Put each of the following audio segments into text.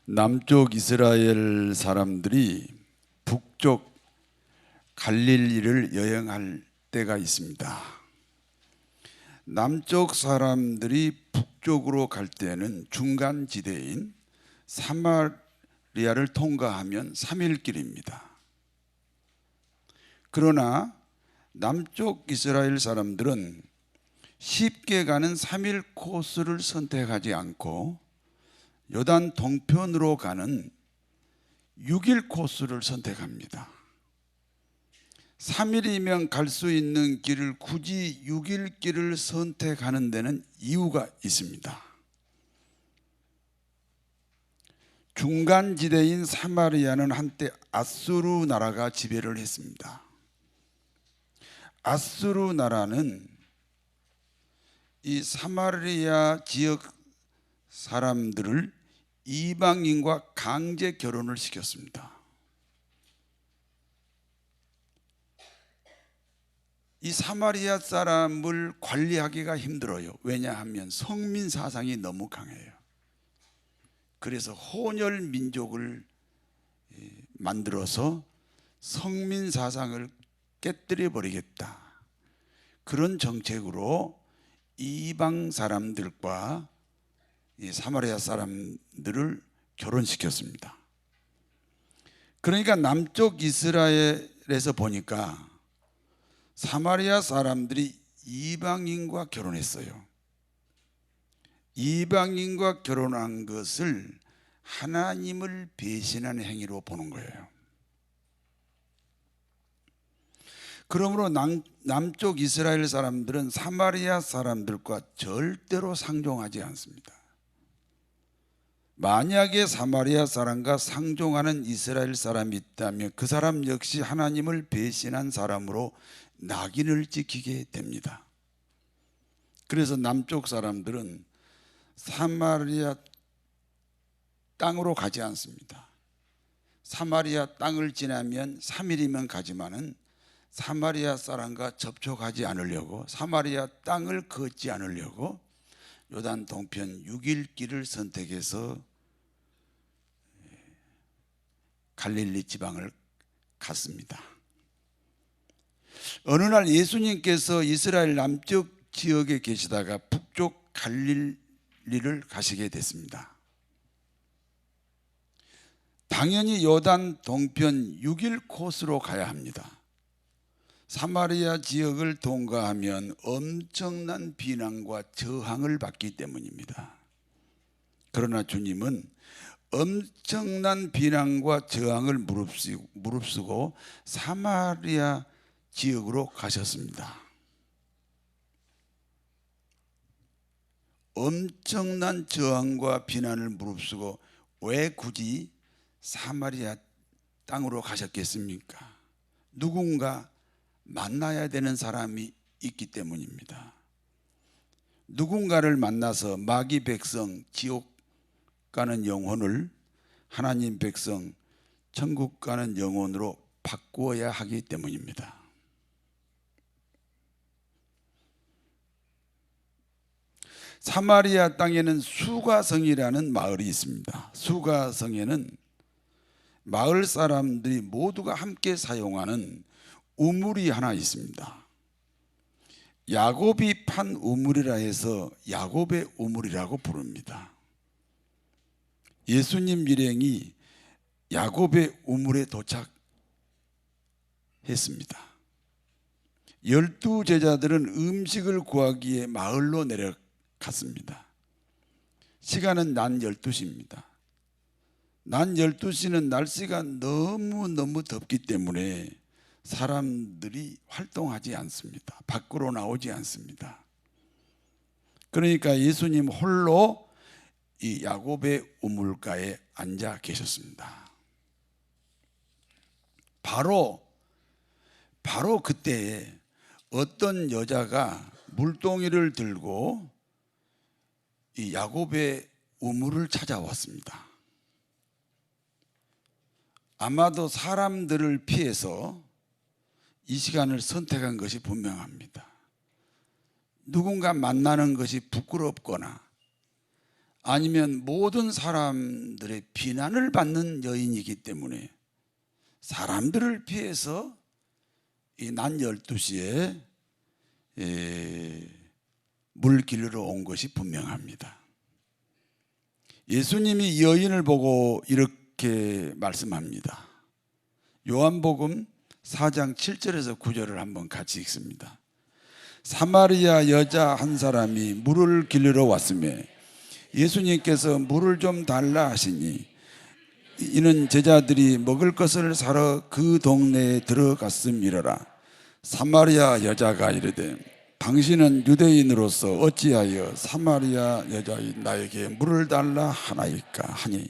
남쪽 이스라엘 사람들이 북쪽 갈릴리를 여행할 때가 있습니다. 남쪽 사람들이 북쪽으로 갈 때는 중간 지대인 사마리아를 통과하면 3일 길입니다. 그러나 남쪽 이스라엘 사람들은 쉽게 가는 3일 코스를 선택하지 않고 요단 동편으로 가는 6일 코스를 선택합니다. 3일이면 갈 수 있는 길을 굳이 6일 길을 선택하는 데는 이유가 있습니다. 중간지대인 사마리아는 한때 아수르 나라가 지배를 했습니다. 아수르 나라는 이 사마리아 지역 사람들을 이방인과 강제 결혼을 시켰습니다. 이 사마리아 사람을 관리하기가 힘들어요. 왜냐하면 성민 사상이 너무 강해요. 그래서 혼혈 민족을 만들어서 성민 사상을 깨뜨려 버리겠다. 그런 정책으로 이방 사람들과 이 사마리아 사람들을 결혼시켰습니다. 그러니까 남쪽 이스라엘에서 보니까 사마리아 사람들이 이방인과 결혼했어요. 이방인과 결혼한 것을 하나님을 배신한 행위로 보는 거예요. 그러므로 남쪽 이스라엘 사람들은 사마리아 사람들과 절대로 상종하지 않습니다. 만약에 사마리아 사람과 상종하는 이스라엘 사람이 있다면 그 사람 역시 하나님을 배신한 사람으로 낙인을 찍히게 됩니다. 그래서 남쪽 사람들은 사마리아 땅으로 가지 않습니다. 사마리아 땅을 지나면 3일이면 가지만은 사마리아 사람과 접촉하지 않으려고, 사마리아 땅을 걷지 않으려고 요단 동편 6일 길을 선택해서 갈릴리 지방을 갔습니다. 어느 날 예수님께서 이스라엘 남쪽 지역에 계시다가 북쪽 갈릴리를 가시게 됐습니다. 당연히 요단 동편 6일 코스로 가야 합니다. 사마리아 지역을 통과하면 엄청난 비난과 저항을 받기 때문입니다. 그러나 주님은 엄청난 비난과 저항을 무릅쓰고 사마리아 지역으로 가셨습니다. 엄청난 저항과 비난을 무릅쓰고 왜 굳이 사마리아 땅으로 가셨겠습니까? 누군가 만나야 되는 사람이 있기 때문입니다. 누군가를 만나서 마귀 백성 지옥 가는 영혼을 하나님 백성 천국 가는 영혼으로 바꾸어야 하기 때문입니다. 사마리아 땅에는 수가성이라는 마을이 있습니다. 수가성에는 마을 사람들이 모두가 함께 사용하는 우물이 하나 있습니다. 야곱이 판 우물이라 해서 야곱의 우물이라고 부릅니다. 예수님 일행이 야곱의 우물에 도착했습니다. 12 제자들은 음식을 구하기에 마을로 내려갔습니다. 시간은 낮 12시입니다. 낮 12시는 날씨가 너무너무 덥기 때문에 사람들이 활동하지 않습니다. 밖으로 나오지 않습니다. 그러니까 예수님 홀로 이 야곱의 우물가에 앉아 계셨습니다. 바로 그때에 어떤 여자가 물동이를 들고 이 야곱의 우물을 찾아왔습니다. 아마도 사람들을 피해서 이 시간을 선택한 것이 분명합니다. 누군가 만나는 것이 부끄럽거나 아니면 모든 사람들의 비난을 받는 여인이기 때문에 사람들을 피해서 이 낮 12시에 물 길르러 온 것이 분명합니다. 예수님이 여인을 보고 이렇게 말씀합니다. 요한복음 4장 7절에서 9절을 한번 같이 읽습니다. 사마리아 여자 한 사람이 물을 길르러 왔으며 예수님께서 물을 좀 달라 하시니 이는 제자들이 먹을 것을 사러 그 동네에 들어갔음이러라. 사마리아 여자가 이르되 당신은 유대인으로서 어찌하여 사마리아 여자인 나에게 물을 달라 하나이까 하니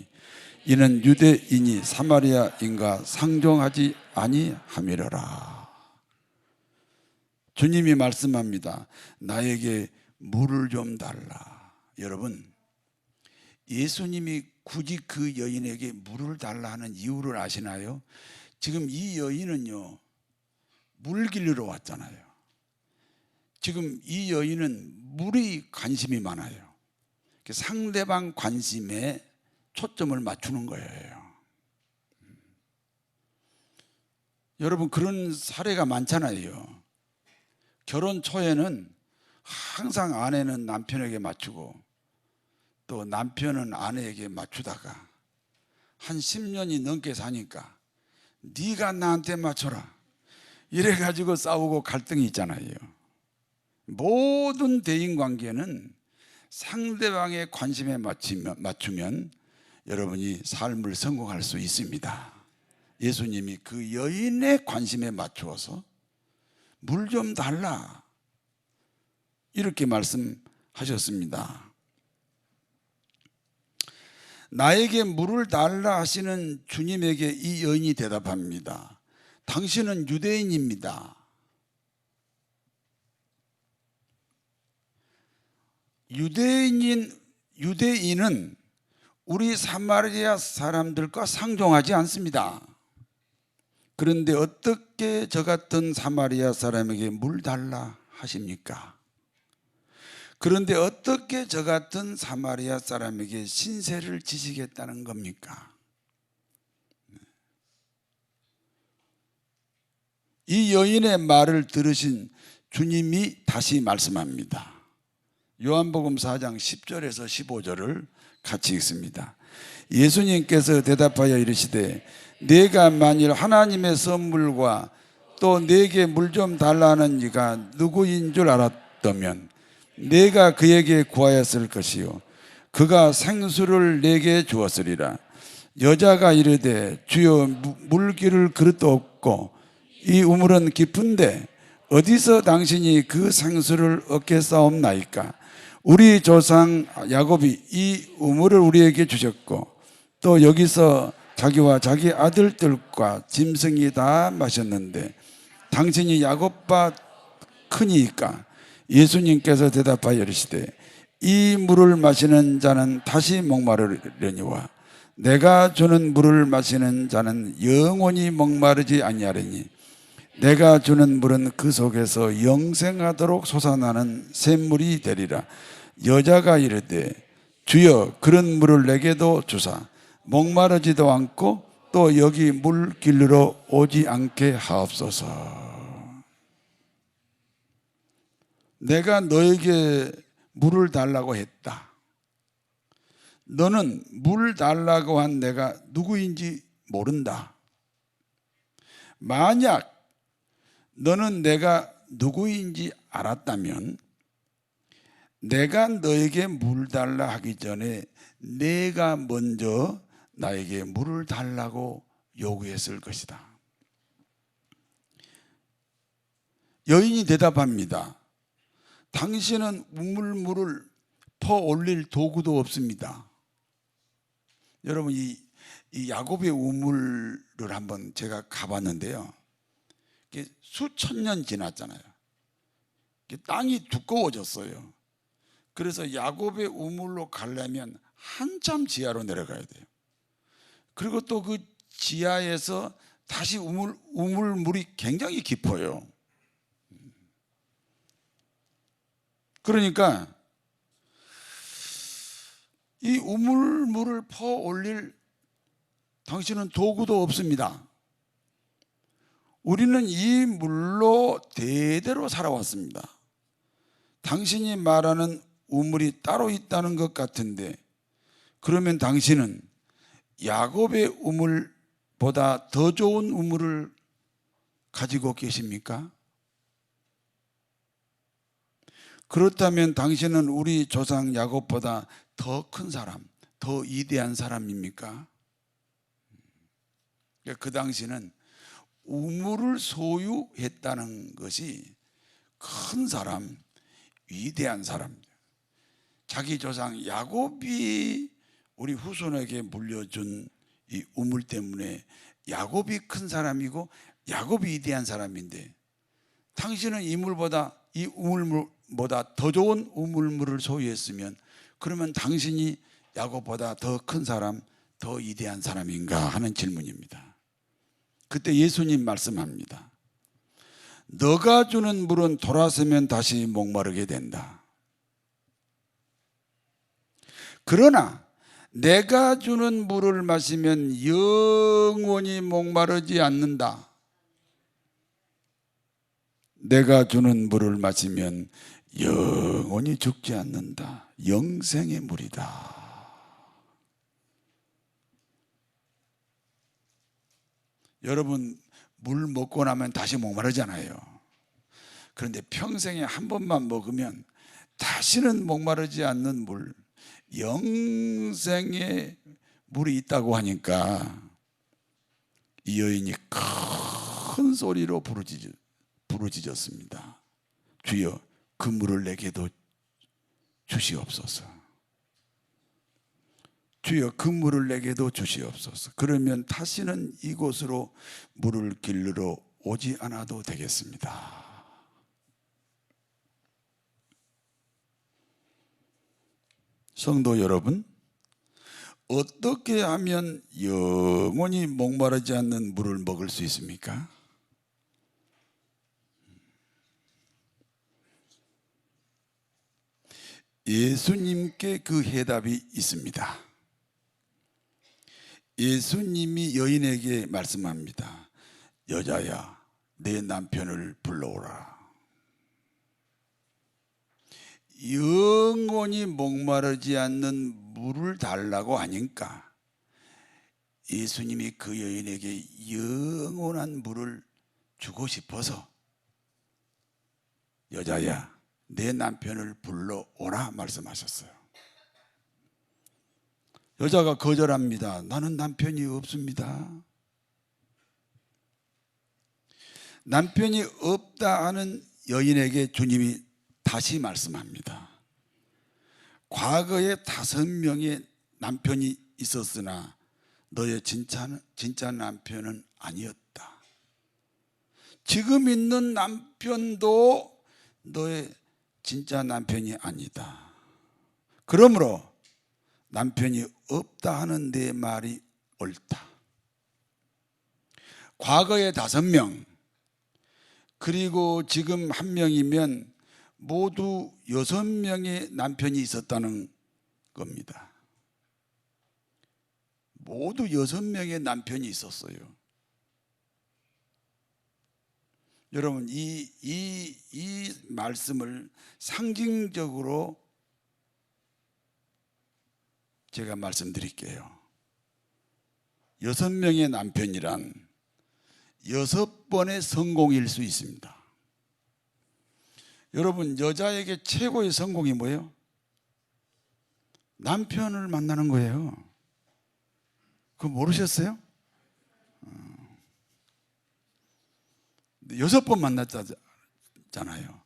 이는 유대인이 사마리아인과 상종하지 아니함이러라. 주님이 말씀합니다. 나에게 물을 좀 달라. 여러분, 예수님이 굳이 그 여인에게 물을 달라 하는 이유를 아시나요? 지금 이 여인은요, 물 길르러 왔잖아요. 지금 이 여인은 물이 관심이 많아요. 상대방 관심에 초점을 맞추는 거예요. 여러분, 그런 사례가 많잖아요. 결혼 초에는 항상 아내는 남편에게 맞추고 또 남편은 아내에게 맞추다가 한 10년이 넘게 사니까 네가 나한테 맞춰라 이래가지고 싸우고 갈등이 있잖아요. 모든 대인관계는 상대방의 관심에 맞추면 여러분이 삶을 성공할 수 있습니다. 예수님이 그 여인의 관심에 맞추어서 물 좀 달라 이렇게 말씀하셨습니다. 나에게 물을 달라 하시는 주님에게 이 여인이 대답합니다. 당신은 유대인입니다. 유대인은 우리 사마리아 사람들과 상종하지 않습니다. 그런데 어떻게 저 같은 사마리아 사람에게 물 달라 하십니까? 그런데 어떻게 저 같은 사마리아 사람에게 신세를 지시겠다는 겁니까? 이 여인의 말을 들으신 주님이 다시 말씀합니다. 요한복음 4장 10절에서 15절을 같이 읽습니다. 예수님께서 대답하여 이르시되 내가 만일 하나님의 선물과 또 내게 물 좀 달라는 이가 누구인 줄 알았다면 내가 그에게 구하였을 것이요 그가 생수를 내게 주었으리라. 여자가 이르되 주여 물 기를 그릇도 없고 이 우물은 깊은데 어디서 당신이 그 생수를 얻겠사옵나이까? 우리 조상 야곱이 이 우물을 우리에게 주셨고 또 여기서 자기와 자기 아들들과 짐승이 다 마셨는데 당신이 야곱보다 크니까? 예수님께서 대답하여 이르시되 이 물을 마시는 자는 다시 목마르려니와 내가 주는 물을 마시는 자는 영원히 목마르지 아니하리니 내가 주는 물은 그 속에서 영생하도록 솟아나는 샘물이 되리라. 여자가 이르되 주여 그런 물을 내게도 주사 목마르지도 않고 또 여기 물 길르러 오지 않게 하옵소서. 내가 너에게 물을 달라고 했다. 너는 물 달라고 한 내가 누구인지 모른다. 만약 너는 내가 누구인지 알았다면 내가 너에게 물 달라 하기 전에 내가 먼저 나에게 물을 달라고 요구했을 것이다. 여인이 대답합니다. 당신은 우물물을 퍼 올릴 도구도 없습니다. 여러분 이 야곱의 우물을 한번 제가 가봤는데요. 수천 년 지났잖아요. 땅이 두꺼워졌어요. 그래서 야곱의 우물로 가려면 한참 지하로 내려가야 돼요. 그리고 또 그 지하에서 다시 우물물이 굉장히 깊어요. 그러니까 이 우물물을 퍼 올릴 당신은 도구도 없습니다. 우리는 이 물로 대대로 살아왔습니다. 당신이 말하는 우물이 따로 있다는 것 같은데, 그러면 당신은 야곱의 우물보다 더 좋은 우물을 가지고 계십니까? 그렇다면 당신은 우리 조상 야곱보다 더 큰 사람, 더 위대한 사람입니까? 그 당시는 우물을 소유했다는 것이 큰 사람, 위대한 사람, 자기 조상 야곱이 우리 후손에게 물려준 이 우물 때문에 야곱이 큰 사람이고 야곱이 위대한 사람인데, 당신은 이 우물보다 더 좋은 우물물을 소유했으면 그러면 당신이 야곱보다 더 큰 사람, 더 위대한 사람인가 하는 질문입니다. 그때 예수님 말씀합니다. 너가 주는 물은 돌아서면 다시 목마르게 된다. 그러나 내가 주는 물을 마시면 영원히 목마르지 않는다. 내가 주는 물을 마시면 영원히 죽지 않는다. 영생의 물이다. 여러분, 물 먹고 나면 다시 목마르잖아요. 그런데 평생에 한 번만 먹으면 다시는 목마르지 않는 물, 영생의 물이 있다고 하니까 이 여인이 큰 소리로 부르짖었습니다. 주여, 그 물을 내게도 주시옵소서. 주여, 그 물을 내게도 주시옵소서. 그러면 다시는 이곳으로 물을 길르러 오지 않아도 되겠습니다. 성도 여러분, 어떻게 하면 영원히 목마르지 않는 물을 먹을 수 있습니까? 예수님께 그 해답이 있습니다. 예수님이 여인에게 말씀합니다. 여자야, 내 남편을 불러오라. 영원히 목마르지 않는 물을 달라고 하니까 예수님이 그 여인에게 영원한 물을 주고 싶어서 여자야, 내 남편을 불러오라 말씀하셨어요. 여자가 거절합니다. 나는 남편이 없습니다. 남편이 없다 하는 여인에게 주님이 다시 말씀합니다. 과거에 5명의 남편이 있었으나 너의 진짜 남편은 아니었다. 지금 있는 남편도 너의 진짜 남편이 아니다. 그러므로 남편이 없다 하는 내 말이 옳다. 과거에 5명, 그리고 지금 1명이면 모두 6명의 남편이 있었다는 겁니다. 모두 6명의 남편이 있었어요. 여러분, 이 말씀을 상징적으로 제가 말씀드릴게요. 6명의 남편이란 6번의 성공일 수 있습니다. 여러분, 여자에게 최고의 성공이 뭐예요? 남편을 만나는 거예요. 그거 모르셨어요? 6번 만났잖아요.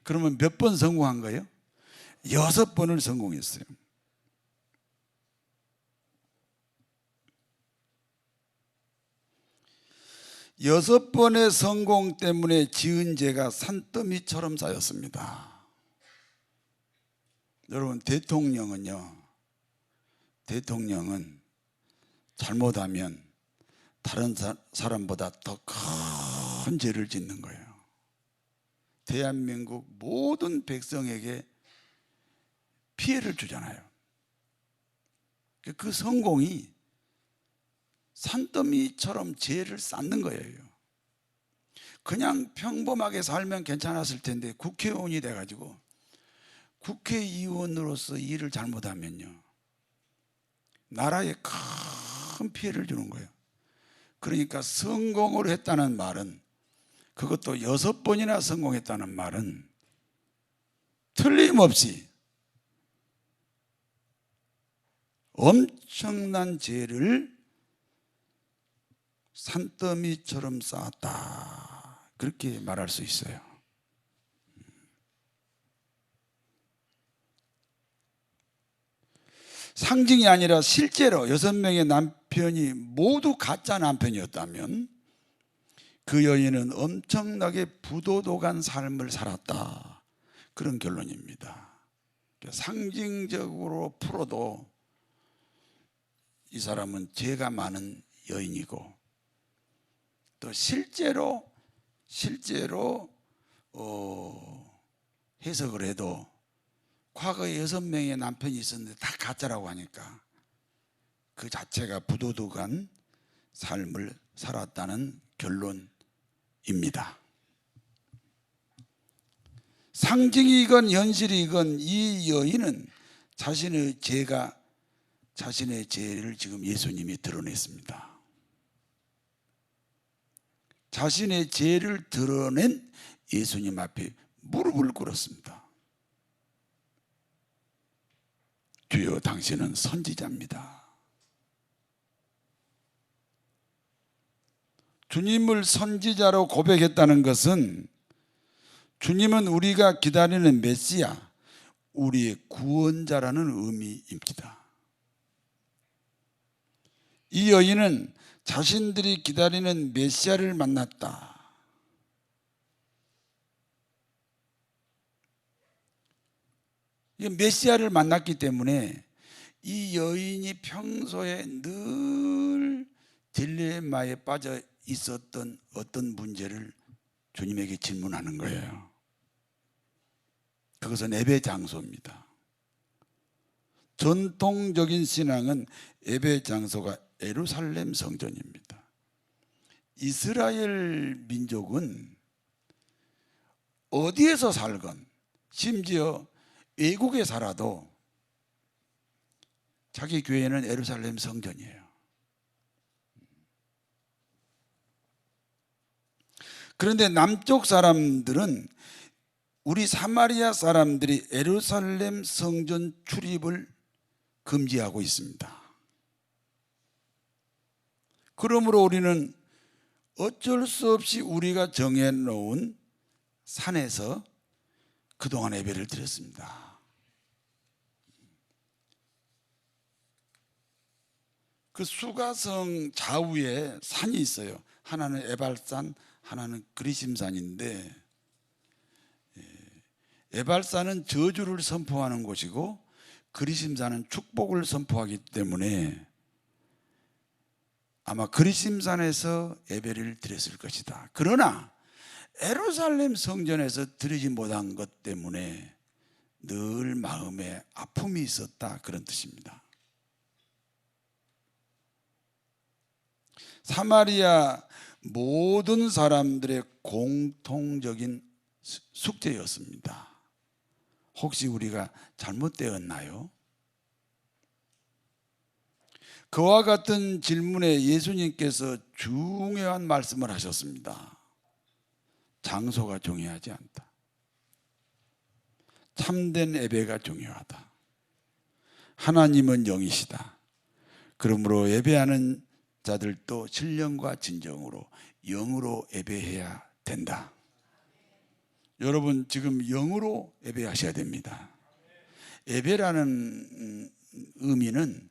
그러면 몇 번 성공한 거예요? 6번을 성공했어요. 여섯 번의 성공 때문에 지은 죄가 산더미처럼 쌓였습니다. 여러분, 대통령은 잘못하면 다른 사람보다 더 큰 죄를 짓는 거예요. 대한민국 모든 백성에게 피해를 주잖아요. 그 성공이 산더미처럼 죄를 쌓는 거예요. 그냥 평범하게 살면 괜찮았을 텐데 국회의원이 돼가지고 국회의원으로서 일을 잘못하면요, 나라에 큰 피해를 주는 거예요. 그러니까 성공을 했다는 말은, 그것도 6번이나 성공했다는 말은 틀림없이 엄청난 죄를 산더미처럼 쌓았다, 그렇게 말할 수 있어요. 상징이 아니라 실제로 6명의 남편이 모두 가짜 남편이었다면 그 여인은 엄청나게 부도덕한 삶을 살았다, 그런 결론입니다. 상징적으로 풀어도 이 사람은 죄가 많은 여인이고, 또 실제로 해석을 해도 과거에 6명의 남편이 있었는데 다 가짜라고 하니까 그 자체가 부도덕한 삶을 살았다는 결론입니다. 상징이건 현실이건 이 여인은 자신의 죄를 지금 예수님이 드러냈습니다. 자신의 죄를 드러낸 예수님 앞에 무릎을 꿇었습니다. 주여, 당신은 선지자입니다. 주님을 선지자로 고백했다는 것은 주님은 우리가 기다리는 메시아, 우리의 구원자라는 의미입니다. 이 여인은 자신들이 기다리는 메시아를 만났다. 메시아를 만났기 때문에 이 여인이 평소에 늘 딜레마에 빠져 있었던 어떤 문제를 주님에게 질문하는 거예요. 그것은 예배 장소입니다. 전통적인 신앙은 예배 장소가 예루살렘 성전입니다. 이스라엘 민족은 어디에서 살건, 심지어 외국에 살아도 자기 교회는 예루살렘 성전이에요. 그런데 남쪽 사람들은, 우리 사마리아 사람들이 예루살렘 성전 출입을 금지하고 있습니다. 그러므로 우리는 어쩔 수 없이 우리가 정해놓은 산에서 그동안 예배를 드렸습니다. 그 수가성 좌우에 산이 있어요. 하나는 에발산, 하나는 그리심산인데, 에발산은 저주를 선포하는 곳이고 그리심산은 축복을 선포하기 때문에 아마 그리심산에서 예배를 드렸을 것이다. 그러나 예루살렘 성전에서 드리지 못한 것 때문에 늘 마음에 아픔이 있었다, 그런 뜻입니다. 사마리아 모든 사람들의 공통적인 숙제였습니다. 혹시 우리가 잘못되었나요? 그와 같은 질문에 예수님께서 중요한 말씀을 하셨습니다. 장소가 중요하지 않다. 참된 예배가 중요하다. 하나님은 영이시다. 그러므로 예배하는 자들도 신령과 진정으로 영으로 예배해야 된다. 여러분, 지금 영으로 예배하셔야 됩니다. 예배라는 의미는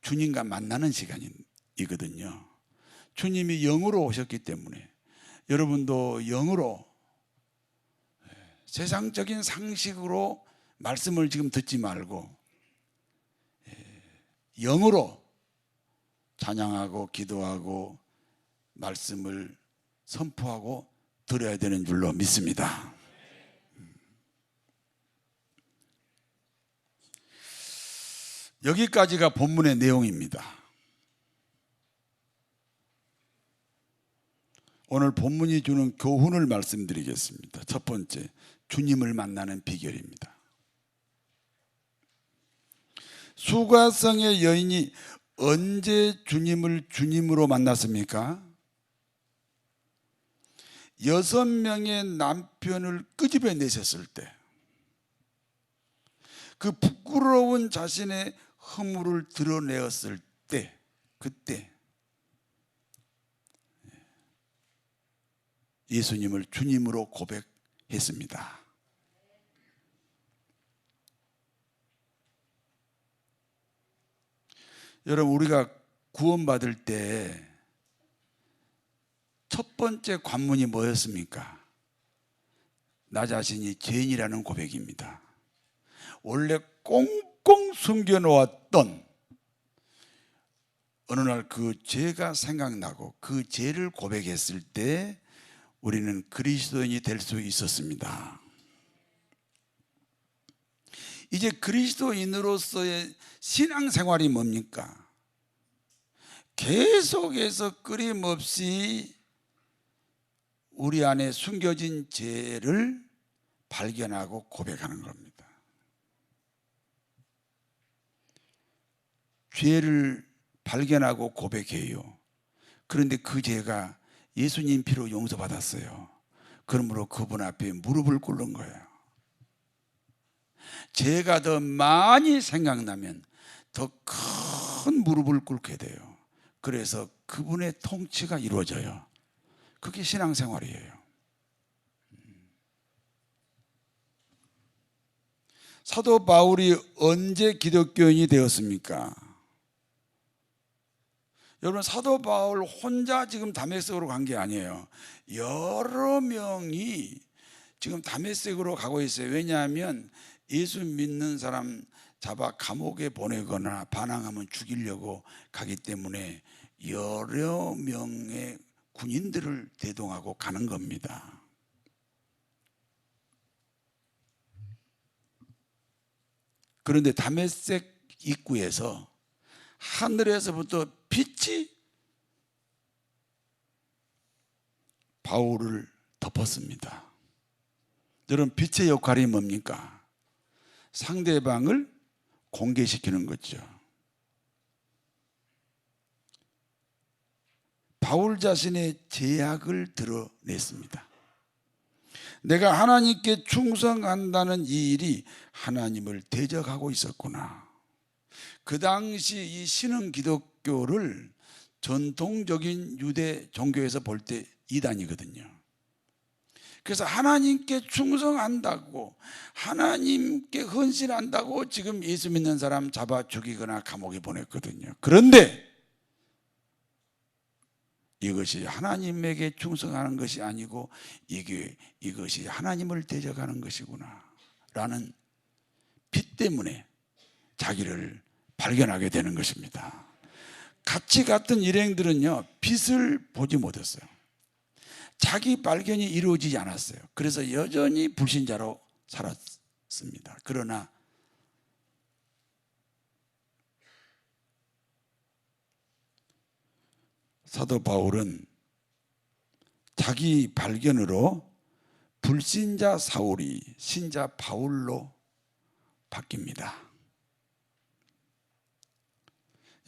주님과 만나는 시간이거든요. 주님이 영으로 오셨기 때문에 여러분도 영으로, 세상적인 상식으로 말씀을 지금 듣지 말고 영으로 찬양하고 기도하고 말씀을 선포하고 드려야 되는 줄로 믿습니다. 여기까지가 본문의 내용입니다. 오늘 본문이 주는 교훈을 말씀드리겠습니다. 첫 번째, 주님을 만나는 비결입니다. 수가성의 여인이 언제 주님을 주님으로 만났습니까? 6명의 남편을 끄집어내셨을 때, 그 부끄러운 자신의 허물을 드러내었을 때, 그때 예수님을 주님으로 고백했습니다. 여러분, 우리가 구원받을 때 첫 번째 관문이 뭐였습니까? 나 자신이 죄인이라는 고백입니다. 원래 꽁꽁 숨겨놓았던 어느 날 그 죄가 생각나고 그 죄를 고백했을 때 우리는 그리스도인이 될 수 있었습니다. 이제 그리스도인으로서의 신앙생활이 뭡니까? 계속해서 끊임없이 우리 안에 숨겨진 죄를 발견하고 고백하는 겁니다. 죄를 발견하고 고백해요. 그런데 그 죄가 예수님 피로 용서받았어요. 그러므로 그분 앞에 무릎을 꿇는 거예요. 죄가 더 많이 생각나면 더 큰 무릎을 꿇게 돼요. 그래서 그분의 통치가 이루어져요. 그게 신앙생활이에요. 사도 바울이 언제 기독교인이 되었습니까? 여러분, 사도 바울 혼자 지금 다메섹으로 간 게 아니에요. 여러 명이 지금 다메섹으로 가고 있어요. 왜냐하면 예수 믿는 사람 잡아 감옥에 보내거나 반항하면 죽이려고 가기 때문에 여러 명의 군인들을 대동하고 가는 겁니다. 그런데 다메섹 입구에서 하늘에서부터 빛이 바울을 덮었습니다. 여러분, 빛의 역할이 뭡니까? 상대방을 공개시키는 거죠. 바울 자신의 죄악을 드러냈습니다. 내가 하나님께 충성한다는 이 일이 하나님을 대적하고 있었구나. 그 당시 이 신흥 기독교를 전통적인 유대 종교에서 볼 때 이단이거든요. 그래서 하나님께 충성한다고, 하나님께 헌신한다고 지금 예수 믿는 사람 잡아 죽이거나 감옥에 보냈거든요. 그런데 이것이 하나님에게 충성하는 것이 아니고 이것이 하나님을 대적하는 것이구나 라는 빛 때문에 자기를 발견하게 되는 것입니다. 같이 갔던 일행들은요, 빛을 보지 못했어요. 자기 발견이 이루어지지 않았어요. 그래서 여전히 불신자로 살았습니다. 그러나 사도 바울은 자기 발견으로 불신자 사울이 신자 바울로 바뀝니다.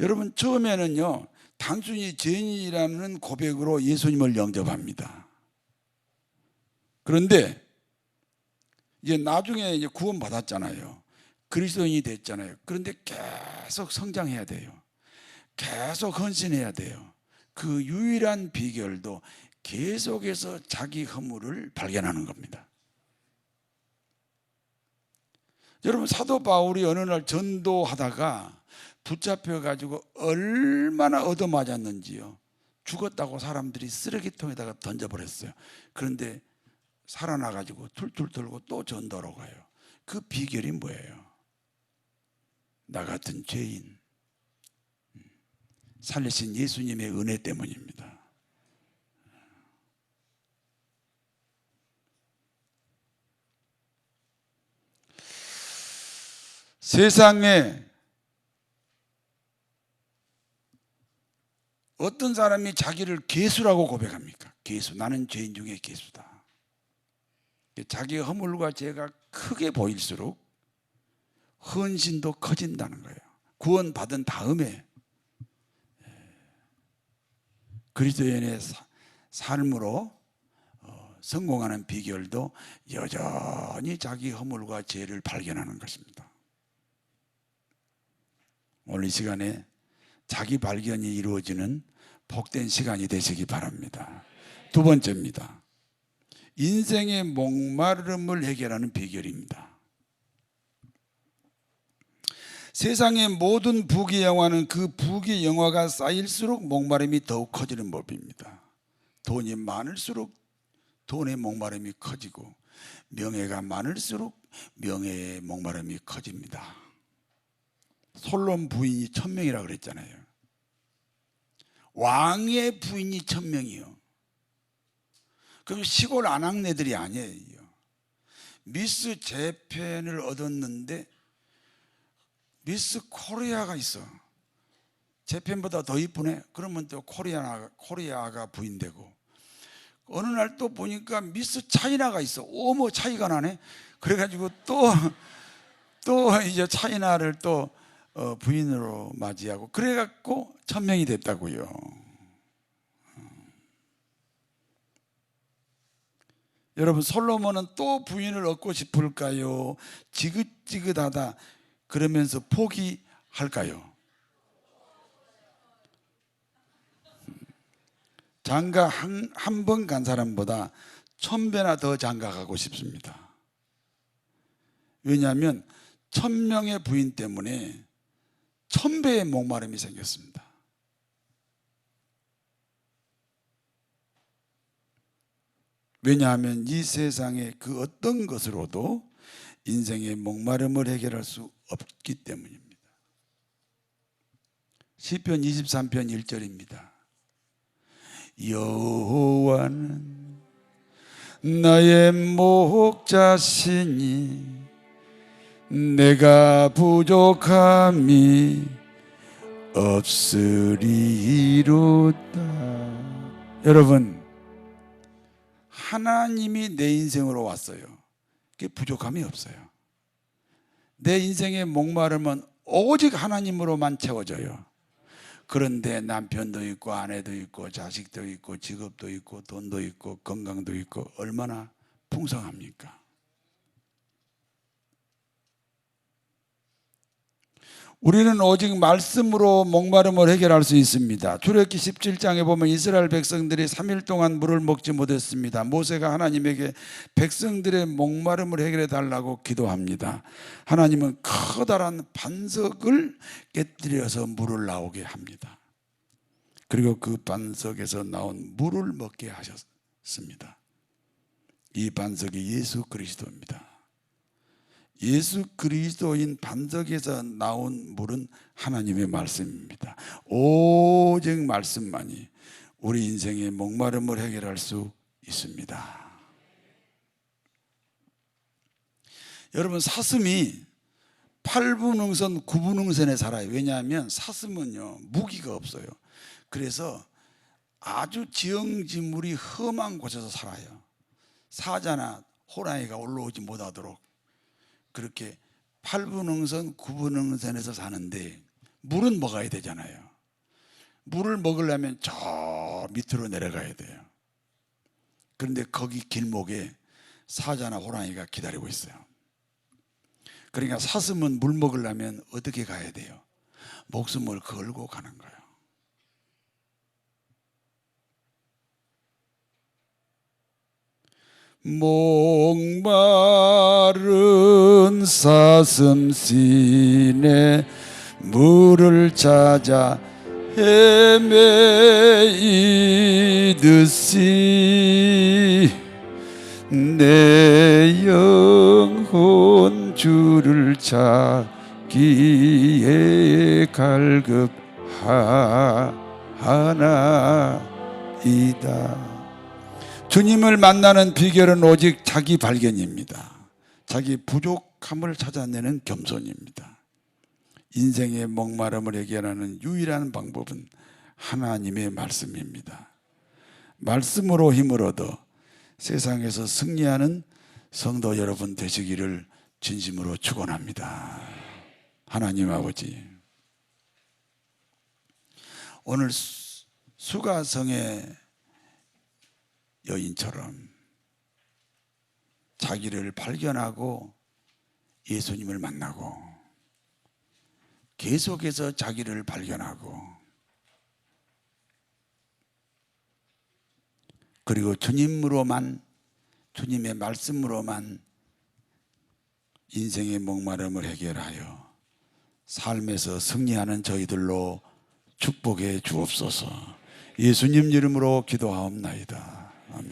여러분, 처음에는요, 단순히 죄인이라는 고백으로 예수님을 영접합니다. 그런데 이제 나중에 이제 구원받았잖아요. 그리스도인이 됐잖아요. 그런데 계속 성장해야 돼요. 계속 헌신해야 돼요. 그 유일한 비결도 계속해서 자기 허물을 발견하는 겁니다. 여러분, 사도 바울이 어느 날 전도하다가 붙잡혀가지고 얼마나 얻어맞았는지요. 죽었다고 사람들이 쓰레기통에다가 던져버렸어요. 그런데 살아나가지고 툴툴 돌고 또 전도로 가요. 그 비결이 뭐예요? 나 같은 죄인 살리신 예수님의 은혜 때문입니다. 세상에 어떤 사람이 자기를 괴수라고 고백합니까? 괴수, 나는 죄인 중에 괴수다. 자기의 허물과 죄가 크게 보일수록 헌신도 커진다는 거예요. 구원받은 다음에 그리스도인의 삶으로 성공하는 비결도 여전히 자기 허물과 죄를 발견하는 것입니다. 오늘 이 시간에 자기 발견이 이루어지는 복된 시간이 되시기 바랍니다. 두 번째입니다. 인생의 목마름을 해결하는 비결입니다. 세상의 모든 부귀영화는 그 부귀영화가 쌓일수록 목마름이 더욱 커지는 법입니다. 돈이 많을수록 돈의 목마름이 커지고 명예가 많을수록 명예의 목마름이 커집니다. 솔로몬 부인이 1000명이라고 그랬잖아요. 왕의 부인이 1000명이요. 그럼 시골 아낙네들이 아니에요. 미스 재팬을 얻었는데 미스 코리아가 있어. 재팬보다 더 이쁘네. 그러면 또 코리아가 부인되고, 어느 날 또 보니까 미스 차이나가 있어. 어머, 차이가 나네. 그래가지고 또 이제 차이나를 또 부인으로 맞이하고, 그래갖고 1000명이 됐다고요. 여러분, 솔로몬은 또 부인을 얻고 싶을까요? 지긋지긋하다 그러면서 포기할까요? 장가 한 번 간 사람보다 1000배나 더 장가 가고 싶습니다. 왜냐하면 1000명의 부인 때문에 1000배의 목마름이 생겼습니다. 왜냐하면 이 세상의 그 어떤 것으로도 인생의 목마름을 해결할 수 없기 때문입니다. 시편 23편 1절입니다. 여호와는 나의 목자시니 내가 부족함이 없으리로다. 여러분, 하나님이 내 인생으로 왔어요. 그게 부족함이 없어요. 내 인생의 목마름은 오직 하나님으로만 채워져요. 그런데 남편도 있고 아내도 있고 자식도 있고 직업도 있고 돈도 있고 건강도 있고 얼마나 풍성합니까? 우리는 오직 말씀으로 목마름을 해결할 수 있습니다. 출애굽기 17장에 보면 이스라엘 백성들이 3일 동안 물을 먹지 못했습니다. 모세가 하나님에게 백성들의 목마름을 해결해 달라고 기도합니다. 하나님은 커다란 반석을 깨뜨려서 물을 나오게 합니다. 그리고 그 반석에서 나온 물을 먹게 하셨습니다. 이 반석이 예수 그리스도입니다. 예수 그리스도인 반석에서 나온 물은 하나님의 말씀입니다. 오직 말씀만이 우리 인생의 목마름을 해결할 수 있습니다. 여러분, 사슴이 8분응선 9분응선에 살아요. 왜냐하면 사슴은요, 무기가 없어요. 그래서 아주 지형지물이 험한 곳에서 살아요. 사자나 호랑이가 올라오지 못하도록 그렇게 8분응선 9분응선에서 사는데, 물은 먹어야 되잖아요. 물을 먹으려면 저 밑으로 내려가야 돼요. 그런데 거기 길목에 사자나 호랑이가 기다리고 있어요. 그러니까 사슴은 물 먹으려면 어떻게 가야 돼요? 목숨을 걸고 가는 거예요. 목마른 사슴신에 물을 찾아 헤매이듯이 내 영혼 주를 찾기에 갈급하나이다. 주님을 만나는 비결은 오직 자기 발견입니다. 자기 부족함을 찾아내는 겸손입니다. 인생의 목마름을 해결하는 유일한 방법은 하나님의 말씀입니다. 말씀으로 힘을 얻어 세상에서 승리하는 성도 여러분 되시기를 진심으로 축원합니다. 하나님 아버지, 오늘 수가성의 여인처럼 자기를 발견하고 예수님을 만나고 계속해서 자기를 발견하고 그리고 주님으로만, 주님의 말씀으로만 인생의 목마름을 해결하여 삶에서 승리하는 저희들로 축복해 주옵소서. 예수님 이름으로 기도하옵나이다. 아멘.